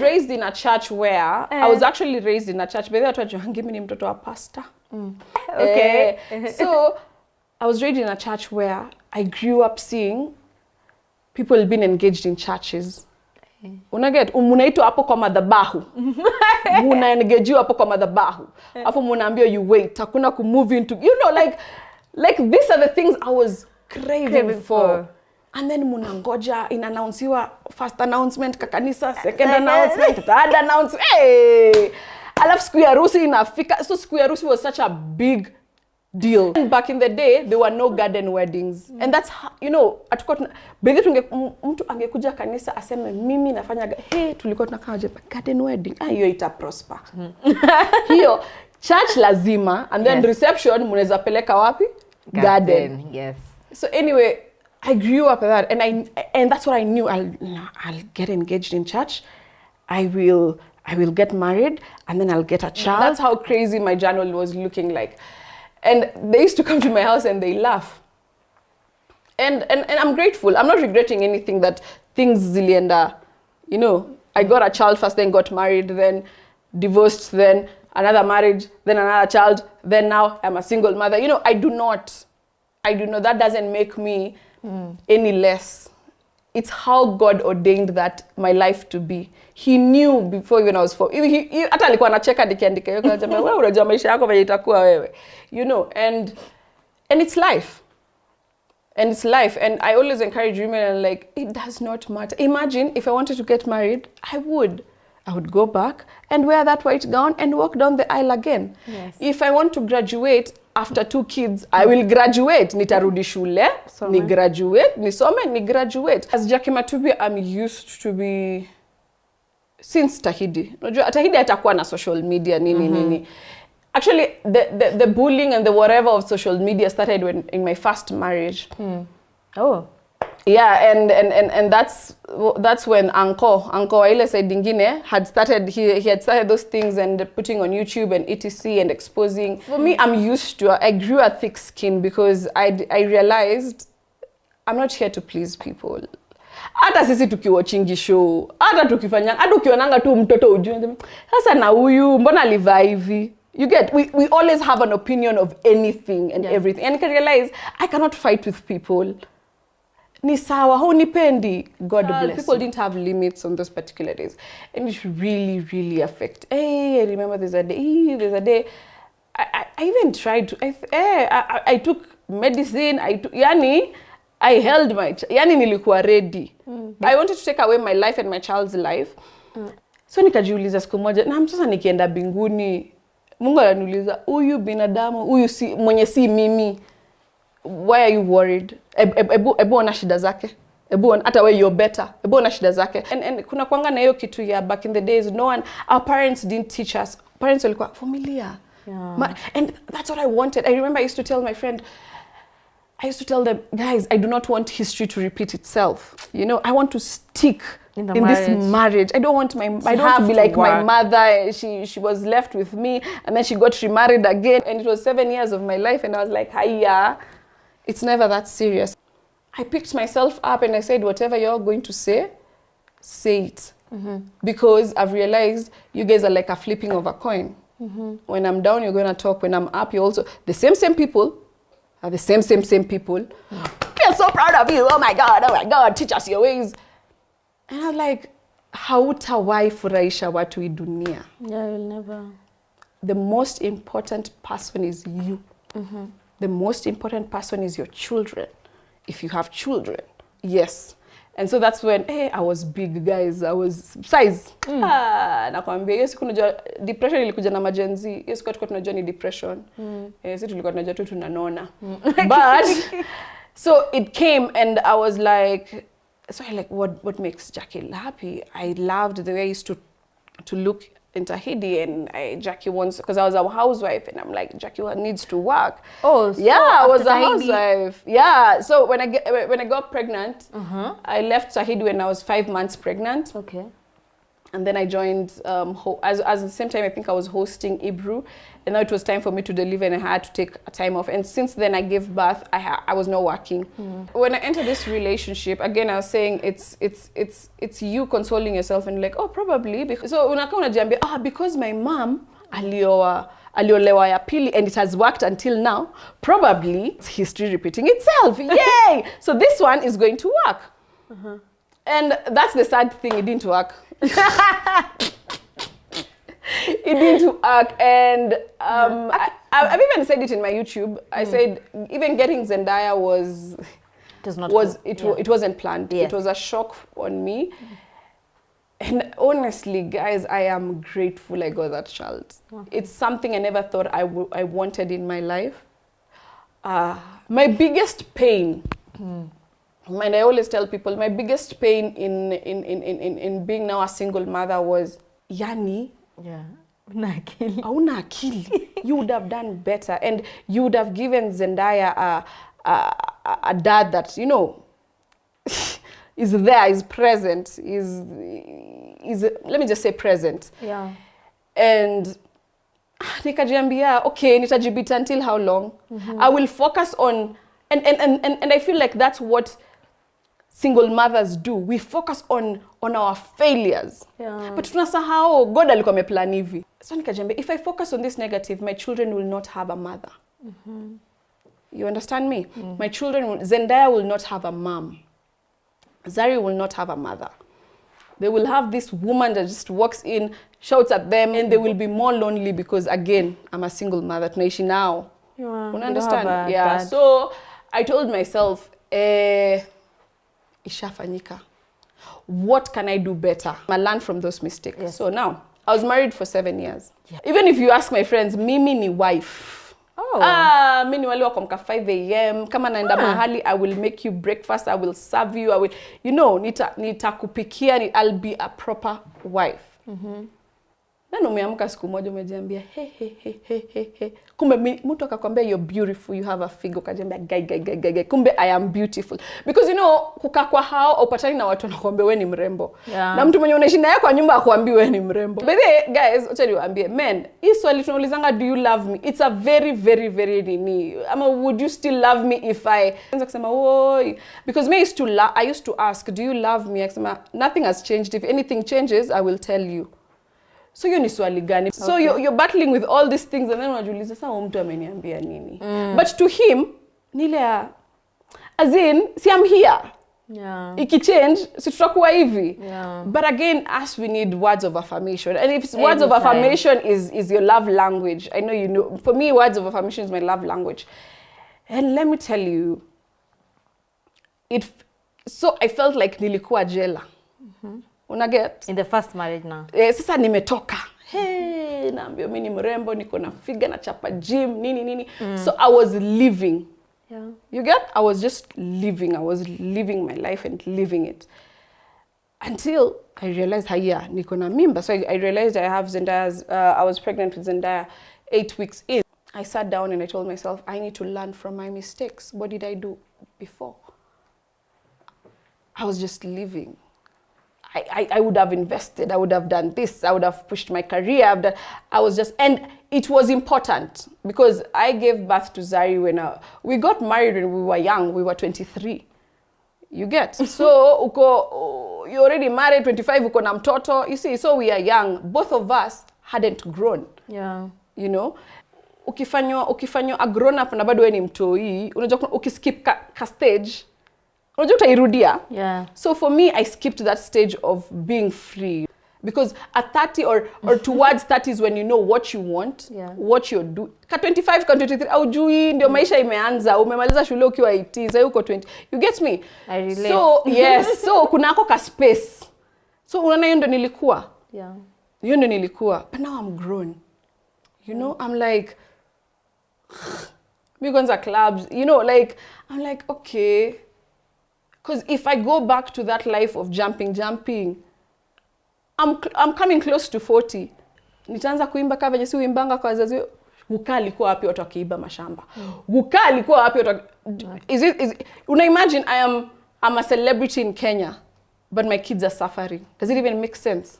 raised in a church where I was actually raised in a church, but they were give me mtoto wa pastor. Okay. So I was raised in a church where I grew up seeing people being engaged in churches. Unaget munaitwa hapo kwa madhabahu. Munaengejiwa hapo kwa madhabahu. Afu munaambia you wait, hakuna ku move into, you know, like these are the things I was craving for. And then munangoja inannouncewa first announcement kakanisa, second announcement, third announcement. Hey! Alafu siku ya harusi inafika. So siku ya harusi was such a big deal. And back in the day, there were no garden weddings. And that's how, you know, mtu angekuja kanisa aseme mimi nafanya tulikuwa tunakaa garden wedding. Hiyo ita prosper. Hiyo church lazima, and then reception munaweza peleka wapi? Garden. Yes. So anyway, I grew up with that, and that's what I knew. I'll get engaged in church. I will get married, and then I'll get a child. That's how crazy my journal was looking like. And they used to come to my house and they laugh. And I'm grateful. I'm not regretting anything that things zilienda, you know, I got a child first, then got married, then divorced, then another marriage, then another child, then now I'm a single mother. You know, I do not. That doesn't make me any less. It's how God ordained that my life to be. He knew before even I was 4. Hata alikuwa anacheka nikiandika hiyo kama wewe unajua maisha yako vile itakuwa wewe. You know, and it's life. And it's life. And I always encourage women, and like, it does not matter. Imagine if I wanted to get married, I would go back and wear that white gown and walk down the aisle again. Yes. If I want to graduate after 2 kids, I will graduate. Nitarudi shule, ni graduate, nisome, ni graduate. As Jackie Matubia, I'm used to be, since Tahidi. Unajua Tahidi atakuwa na social media nini. Actually, the bullying and the whatever of social media started in my first marriage. Oh. Yeah, and that's when Uncle WhatTheySaid7 had started. He had started those things and putting on YouTube and etc. and exposing. For me, I'm used to. I grew a thick skin because I realized I'm not here to please people. Hata sisi tukiwatchingi show, hata tukifanya, hata ukionanga tu mtoto ujue sasa na huyu mbona alivaa hivi. You get, we always have an opinion of anything and everything. And you can realize I cannot fight with people. Ni sawa, hunipendi, God bless. People didn't have limits on those particular days. And it really, really affect. Hey, I remember there's a day, I even tried to, I took medicine, I held my, nilikuwa ready. I wanted to take away my life and my child's life. So nikajiuliza siku moja, na sasa nikienda mbinguni, Mungu ananiuliza, huyu binadamu, huyu si mwenye si mimi. Why are you worried? Ebu ona shida zake. Ebu ona hata wewe you're better. Ebu ona shida zake. And kuna kwanga na hiyo kitu ya back in the days, our parents didn't teach us. Parents walikuwa familia. Yeah. And that's what I wanted. I remember I used to tell my friend, I used to tell them, guys, I do not want history to repeat itself. You know, I want to stick in this marriage. I don't want I don't want to be like my mother. She was left with me and then she got remarried again. And it was 7 years of my life. And I was like, hiya, it's never that serious. I picked myself up and I said, whatever you're going to say it. Because I've realized you guys are like a flipping of a coin. When I'm down, you're going to talk. When I'm up, you're also the same people. Are the same people. We're so proud of you. Oh my God, teach us your ways. And I'm like, hautawai furahisha watu hii dunia. Yeah, you'll never. The most important person is you. The most important person is your children. If you have children, yes. And so that's when, I was big, guys. I was size. Nakwambia, hiyo siku unajua depression ilikuja na majenzi. Hiyo siku tulikuwa tunajua ni depression. Sisi tulikuwa tunajua tu tunanona. But so it came and I was like, what makes Jackie happy? I loved the way I used to look in Tahiti, and Jackie wants, because I was a housewife, and I'm like, Jackie needs to work. Oh, so yeah, I was a housewife. Yeah, so when I got pregnant, I left Tahiti when I was 5 months pregnant. Okay. And then I joined, at the same time, I think I was hosting Ibru. And now it was time for me to deliver and I had to take a time off. And since then I gave birth, I was not working. When I entered this relationship, again, I was saying it's you consoling yourself and like, oh, probably. Because, so unakaa unajiambia, because my mom aliolewa ya pili and it has worked until now, probably it's history repeating itself. Yay! So this one is going to work. And that's the sad thing, it didn't work. It didn't work, and I've even said it in my YouTube. I said even getting Zendaya it wasn't planned. Yes. It was a shock on me. And honestly, guys, I am grateful I got that child. It's something I never thought I wanted in my life. My biggest pain, and I always tell people, my biggest pain in being now a single mother was, yani, hauna akili. You would have done better, and you would have given Zendaya a dad that, you know, is there, is present, is let me just say present. Yeah. And nikajiambia, okay, nitajibita until how long? I will focus on, and I feel like that's what single mothers do. We focus on our failures. Yeah. But tunasahau God alikuwa ameplan hivi. So nikajiambia, if I focus on this negative, my children will not have a mother. You understand me? My children, Zendaya will not have a mom. Zari will not have a mother. They will have this woman that just walks in, shouts at them, and they will be more lonely because, again, I'm a single mother. Tunaishi now. You understand? Yeah. Dad. So I told myself, ishafanyika. What can I do better? I learned from those mistakes. Yes. So now, I was married for 7 years. Yeah. Even if you ask my friends, mimi ni wife. Mimi ni wale wa kuamka 5 a.m. Kama naenda mahali, I will make you breakfast, I will serve you, I will, you know, nitakupikia, I'll be a proper wife. Na umeamka siku moja umejiambia, he. Kumbe mtu akakwambia you're beautiful, you have a figure, ukajiambia gai. Kumbe I am beautiful. Because you know, kukaa kwa hao upatani na watu wanakuambia wewe ni mrembo. Yeah. Na mtu mwenye unaishi naye kwa nyumba akuambia wewe ni mrembo. But guys, acha niwaambie, men, hii swali tunaulizanga, do you love me? It's a very, very, very nini. Would you still love me if I anza kusema oi? Because me I used to ask, do you love me? Akasema nothing has changed. If anything changes, I will tell you. So hiyo ni swali gani? Okay. So you're battling with all these things and then unajiuliza sasa mtu ameniambia nini? But to him, nile as in, see I'm here. Yeah. Iki change, si tutakuwa hivi. Yeah. But again, us we need words of affirmation. And if words of affirmation is your love language, I know you know. For me, words of affirmation is my love language. And let me tell you, so I felt like nilikuwa jela. Unaget? In the first marriage now. Sasa nimetoka. Hey, naambia mimi ni mrembo, niko na figure na chapa gym, nini. So I was living. Yeah. You get? I was just living. I was living my life and living it. Until I realized, niko na mimba. So I realized I have Zendaya's, I was pregnant with Zendaya 8 weeks in. I sat down and I told myself, I need to learn from my mistakes. What did I do before? I was just living. I would have invested, I would have done this, I would have pushed my career, and it was important because I gave birth to Zari when we got married when we were young, we were 23. You get? So, you're already married, 25, uko na mtoto, you see, so we are young. Both of us hadn't grown. Yeah. You know? Ukifanywa a grown up na bado wewe ni mtoi, unajua ukiskip ka stage, unajua utairudia. Yeah. So for me, I skipped that stage of being free. Because at 30 or towards 30 is when you know what you want, what you're doing. Ka 25, ka 23, aujui, ndio maisha imeanza, umemaliza shule ukiwa 18, sasa uko 20. You get me? I relate. So, yes, so kunako ka space. So unaona hiyo ndio nilikuwa. Yeah. Hiyo ndio nilikuwa. But now I'm grown. You know, I'm like, we go to clubs, you know, like, I'm like, okay. Because if I go back to that life of jumping, I'm coming close to 40. Nitaanza kuimba kama venye si uimbanga kwa wazazi. Guka alikuwa wapi watu wakiiba mashamba? Guka alikuwa wapi watu una imagine I'm a celebrity in Kenya, but my kids are suffering. Does it even make sense?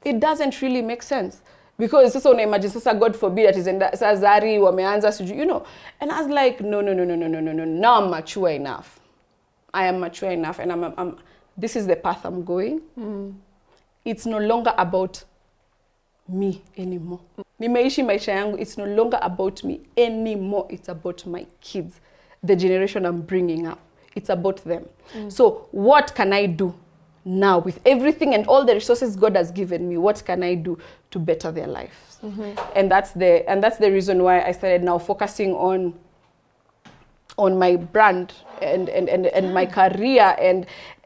It doesn't really make sense. Because sasa unaimagine sasa God forbid that is sasa Zari wameanza siju, you know. And I was like, no. Now I'm mature enough. I am mature enough, and I'm this is the path I'm going. It's no longer about me anymore. Nimeishi maisha yangu, it's no longer about me anymore. It's about my kids, the generation I'm bringing up. It's about them. So what can I do now with everything and all the resources God has given me? What can I do to better their lives? And that's the reason why I started now focusing on my brand and my career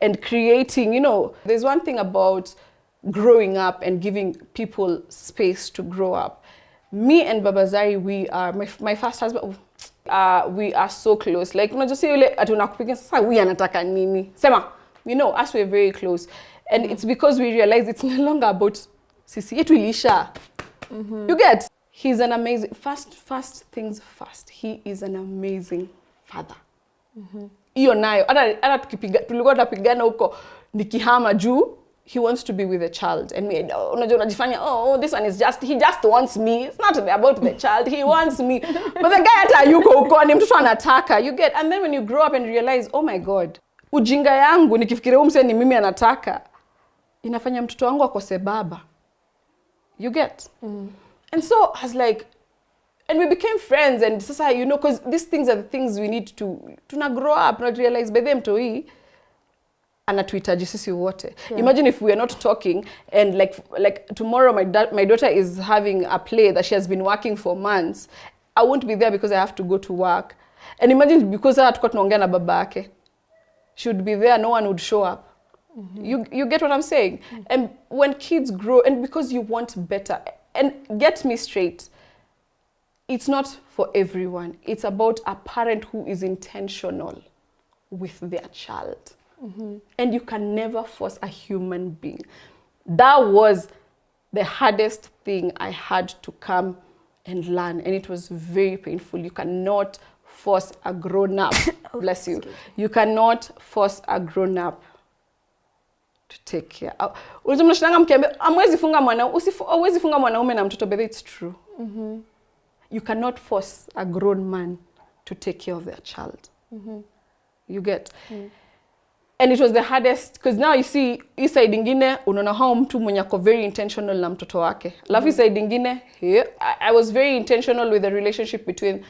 and creating, you know. There's one thing about growing up and giving people space to grow up. Me and Baba Zari, we are my first husband, we are so close. Like, you know, just say yule atunakupigia sasa huyu anataka nini? Sema, you know, us we're very close. And it's because we realize it's no longer about sisi yetu ilisha. You get? He's an amazing, first things first. He is an amazing father. Iyo nayo, hata tulikuwa tunapigana huko nikihama juu, he wants to be with the child. And me, unajua unajifanya, oh, this one is he just wants me. It's not about the child, he wants me. But the guy hata yuko huko ni mtoto anataka. You get? And then when you grow up and realize, oh my God, ujinga yangu nikifikiria umse ni mimi anataka, inafanya mtoto wangu akose baba. You get? And so I was like, and we became friends, and sasa, you know, because these things are the things we need to grow up, not realize by them to anatuhitaji sisi wote. Imagine if we are not talking, and like tomorrow my daughter is having a play that she has been working for months. I won't be there because I have to go to work. And imagine because hatukuwa tunaongea na baba yake, she would be there, no one would show up. You get what I'm saying? And when kids grow, and because you want better, and get me straight, it's not for everyone. It's about a parent who is intentional with their child. And you can never force a human being. That was the hardest thing I had to come and learn, and it was very painful. You cannot force a grown-up, bless you. You cannot force a grown-up to take care. Amwezi funga mwanaume na mtoto, but it's true. You cannot force a grown man to take care of their child. You get? And it was the hardest, because now you see, hii side ingine, unaona how mtu mwenye ako very intentional na mtoto wake. Alafu hii side ingine, here, I was very intentional with the relationship between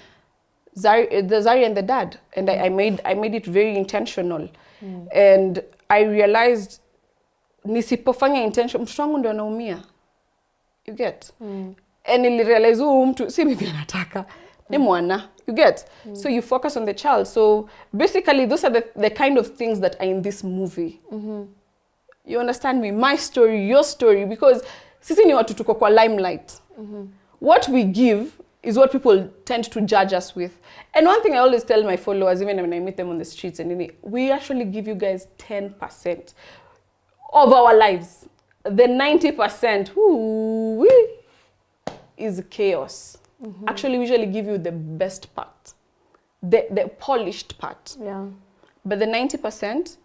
Zari and the dad. And I made it very intentional. And I realized, nisipofanya intention, mtoto wangu ndio anaumia. You get? And nilirealize mtu si mimi anataka, ni mwana. You get? So you focus on the child. So basically those are the kind of things that are in this movie. You understand me? My story, your story, because sisi ni watu tuko kwa limelight. What we give is what people tend to judge us with. And one thing I always tell my followers, even when I meet them on the streets, and we actually give you guys 10% of our lives. The 90%, is chaos. Actually, we usually give you the best part, the polished part. But the 90%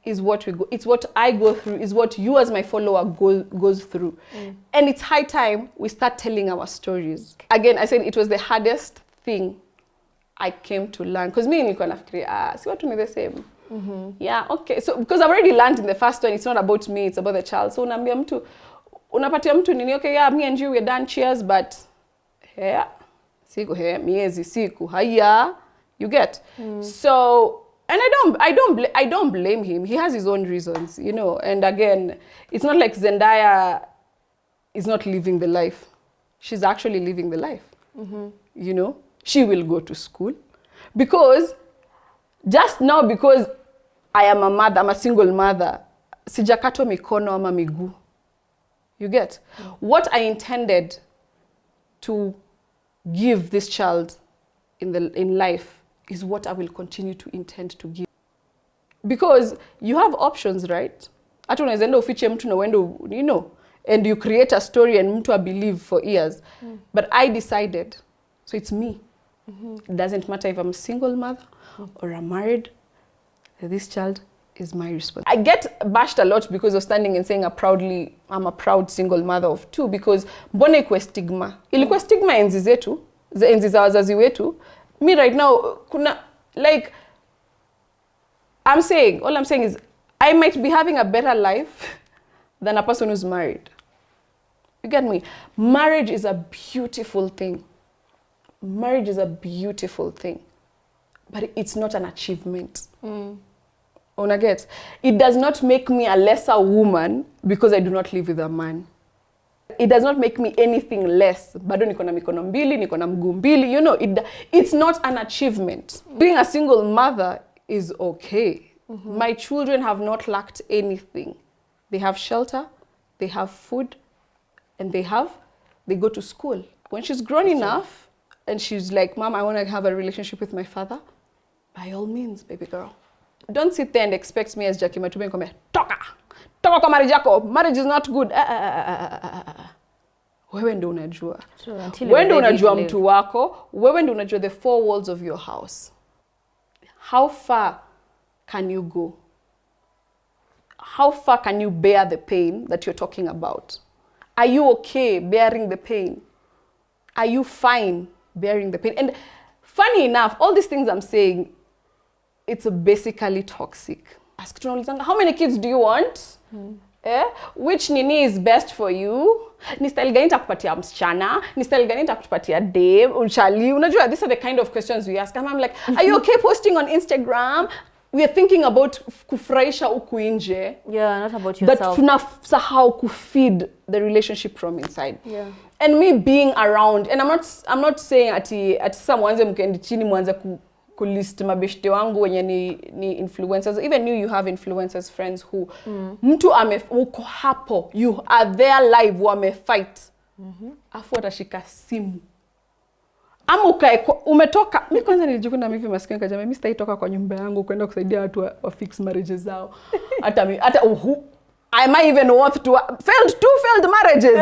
is what we go. It's what I go through. Is what you, as my follower, goes through. And it's high time we start telling our stories. Again, I said it was the hardest thing I came to learn, because me nilikuwa nafikiria, si watu ni the same. Yeah, okay. So because I've already learned in the first one, it's not about me, it's about the child. So unaambia mtu, unapatia mtu nini, okay, yeah, me and you, we're done, cheers, but here, siku here, miezi siku, haya, you get? So, and I don't blame him. He has his own reasons, you know. And again, it's not like Zendaya is not living the life. She's actually living the life. You know, she will go to school because just now, because I am a mother, I'm a single mother, sijakato mikono ama miguu. You get? What I intended to give this child in life is what I will continue to intend to give. Because you have options, right? Hata unaweza enda ufiche mtu na uende, you know, and you create a story and mtu believe for years. But I decided, so it's me. It doesn't matter if I'm a single mother or I'm married. This child is my responsibility. I get bashed a lot because of standing and saying I'm a proud single mother of 2, because mbona ikuwe stigma. Ilikuwa stigma enzi zetu, enzi za wazazi wetu. Me right now, kuna, like, all I'm saying is, I might be having a better life than a person who's married. You get me? Marriage is a beautiful thing. Marriage is a beautiful thing. But it's not an achievement. Una get? It does not make me a lesser woman because I do not live with a man. It does not make me anything less. Bado niko na mikono mbili, niko na mguu mbili. You know, it's not an achievement. Being a single mother is okay. My children have not lacked anything. They have shelter, they have food, and they go to school. When she's grown enough, and she's like, Mom, I want to have a relationship with my father, by all means, baby girl. Don't sit there and expect me as Jackie Matubia come toka kwa marriage yako. Marriage is not good. Wewe ndo unajua. Wewe ndo unajua mtu wako. Wewe ndo unajua the 4 walls of your house. How far can you go? How far can you bear the pain that you're talking about? Are you okay bearing the pain? Are you fine bearing the pain? And funny enough, all these things I'm saying, it's basically toxic. Ask how many kids do you want? Which nini is best for you? Ni style gani nitakupatia msichana? Ni style gani nitakupatia babe? Unchali? Unajua, these are the kind of questions we ask. And I'm like, are you okay posting on Instagram? We are thinking about kufurahisha huku nje. Yeah, not about yourself. But tunasahau kufeed the relationship from inside. Yeah. And me being around, and I'm not saying ati mwanze mkendi chini mwanze kulist mabeshte wangu wenye ni influencers. Even you have influencers friends who mtu uko hapo, you are there live, wamefight. Afu atashika simu. Ama umetoka, mimi kwanza nilijikuna mimi maskini kajama, mimi sitaitoka kwa nyumba yangu kwenda kusaidia watu wa fix marriages zao. Hata am I even worth to failed marriages?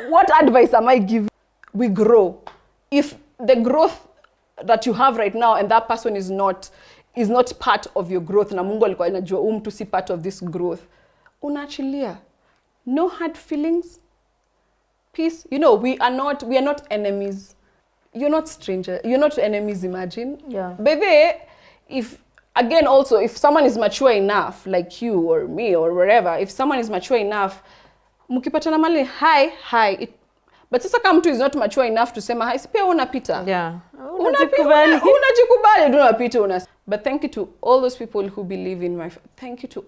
What advice am I giving? We grow. If the growth that you have right now and that person is not part of your growth, na Mungu alikuwa anajua mtu si part of this growth, unaachilia. No hard feelings. Peace. You know, we are not enemies. You're not strangers. You're not enemies, imagine. Yeah. Baby, if someone is mature enough, like you or me or wherever, if someone is mature enough, mkipatana mali, hi. But sasa kama mtu is not mature enough to sema hi, pia unapita. Yeah. Unajikubali, unapita. But thank you to all those people who believe in thank you to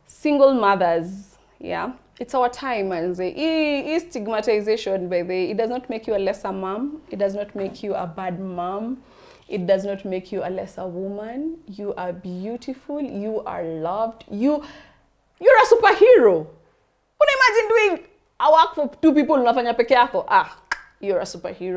single mothers. Yeah. It's our time, and stigmatization, baby. It does not make you a lesser mom. It does not make you a bad mom. It does not make you a lesser woman. You are beautiful. You are loved. You're a superhero. Can you imagine doing a work for 2 people unafanya peke yako? You're a superhero.